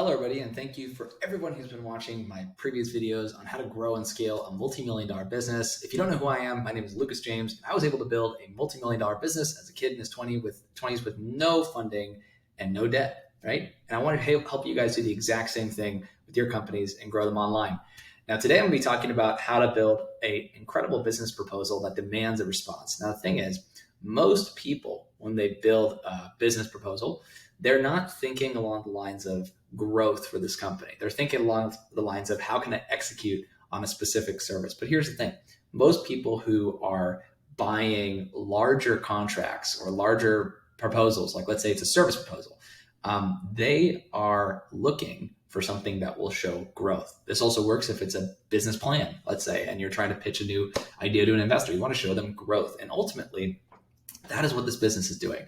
Hello, everybody, and thank you for everyone who's been watching my previous videos on how to grow and scale a multi-million-dollar business. If you don't know who I am, my name is Lucas James, and I was able to build a multi-million-dollar business as a kid in his 20s with no funding and no debt, right? And I wanted to help you guys do the exact same thing with your companies and grow them online. Now, today I'm going to be talking about how to build an incredible business proposal that demands a response. Now, the thing is, most people, when they build a business proposal, they're not thinking along the lines of growth for this company. They're thinking along the lines of how can I execute on a specific service. But here's the thing. Most people who are buying larger contracts or larger proposals, like let's say it's a service proposal, they are looking for something that will show growth. This also works if it's a business plan, let's say, and you're trying to pitch a new idea to an investor. You want to show them growth. And ultimately, that is what this business is doing.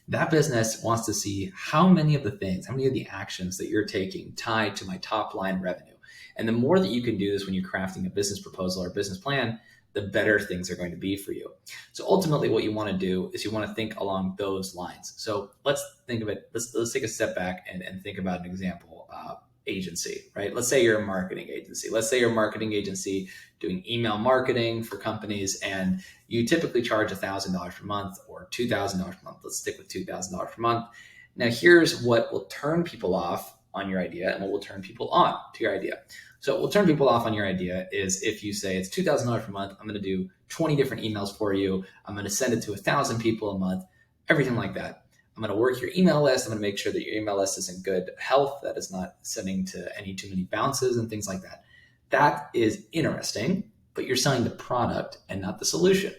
That business wants to see how many of the actions that you're taking tied to my top line revenue. And the more that you can do this when you're crafting a business proposal or business plan, the better things are going to be for you. So ultimately what you want to do is you want to think along those lines. So let's think of it. Let's take a step back and think about an example. Agency, right? Let's say you're a marketing agency. Let's say you're a marketing agency doing email marketing for companies, and you typically charge $1,000 per month or $2,000 per month. Let's stick with $2,000 per month. Now, here's what will turn people off on your idea and what will turn people on to your idea. So what will turn people off on your idea is if you say it's $2,000 per month, I'm going to do 20 different emails for you. I'm going to send it to 1,000 people a month, everything like that. I'm going to work your email list. I'm going to make sure that your email list is in good health, that it's not sending to any too many bounces and things like that. That is interesting, but you're selling the product and not the solution.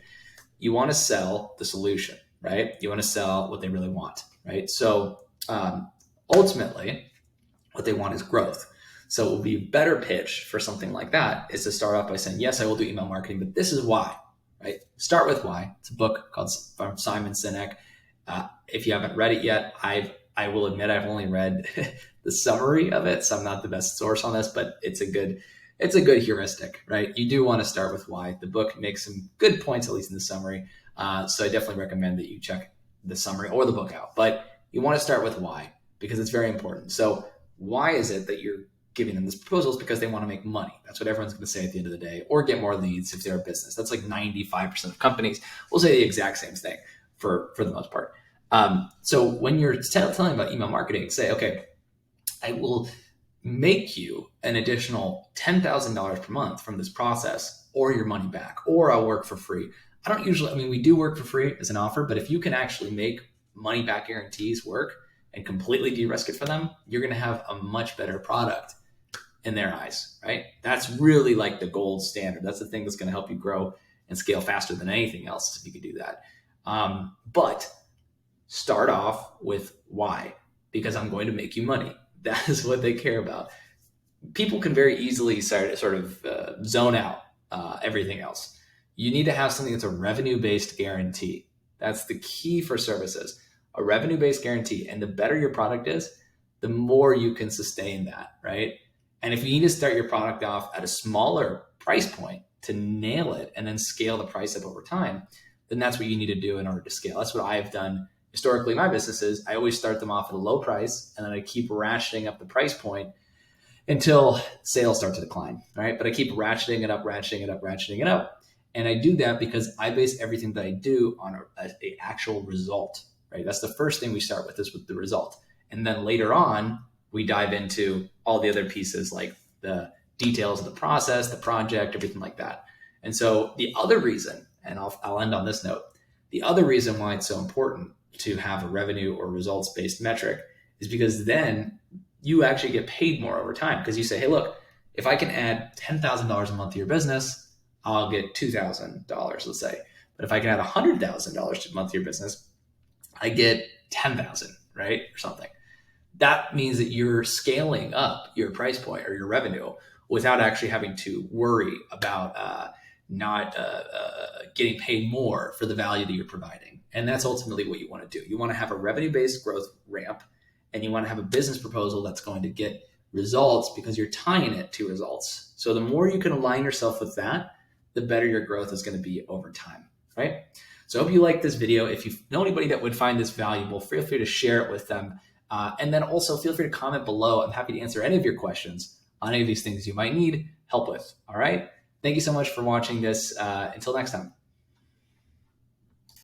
You want to sell the solution, right? You want to sell what they really want, right? So ultimately, what they want is growth. So it will be a better pitch for something like that is to start off by saying, yes, I will do email marketing, but this is why, right? Start with why. It's a book called from Simon Sinek. If you haven't read it yet, I will admit I've only read the summary of it, so I'm not the best source on this, but it's a good heuristic, right? You do want to start with why. The book makes some good points, at least in the summary. So I definitely recommend that you check the summary or the book out. But you want to start with why, because it's very important. So why is it that you're giving them this proposal? Is because they want to make money. That's what everyone's going to say at the end of the day, or get more leads if they're a business. That's like 95% of companies will say the exact same thing for the most part. So when you're telling about email marketing, say, okay, I will make you an additional $10,000 per month from this process, or your money back, or I'll work for free. We do work for free as an offer, but if you can actually make money back guarantees work and completely de-risk it for them, you're going to have a much better product in their eyes, right? That's really like the gold standard. That's the thing that's going to help you grow and scale faster than anything else if you could do that. But start off with why, because I'm going to make you money. That is what they care about. People can very easily sort of zone out everything else. You need to have something that's a revenue-based guarantee. That's the key for services, a revenue-based guarantee. And the better your product is, the more you can sustain that, right? And if you need to start your product off at a smaller price point to nail it and then scale the price up over time, then that's what you need to do in order to scale. That's what I've done historically in my businesses. I always start them off at a low price, and then I keep ratcheting up the price point until sales start to decline, right? But I keep ratcheting it up. And I do that because I base everything that I do on an actual result, right? That's the first thing we start with, is with the result. And then later on, we dive into all the other pieces, like the details of the process, the project, everything like that. And so the other reason, and I'll end on this note, the other reason why it's so important to have a revenue or results-based metric is because then you actually get paid more over time, because you say, hey, look, if I can add $10,000 a month to your business, I'll get $2,000, let's say. But if I can add $100,000 a month to your business, I get $10,000, right? Or something. That means that you're scaling up your price point or your revenue without actually having to worry about not getting paid more for the value that you're providing. And that's ultimately what you want to do. You want to have a revenue-based growth ramp, and you want to have a business proposal that's going to get results because you're tying it to results. So the more you can align yourself with that, the better your growth is going to be over time, right? So I hope you like this video. If you know anybody that would find this valuable, feel free to share it with them. And then also feel free to comment below. I'm happy to answer any of your questions on any of these things you might need help with. All right. Thank you so much for watching this. Until next time.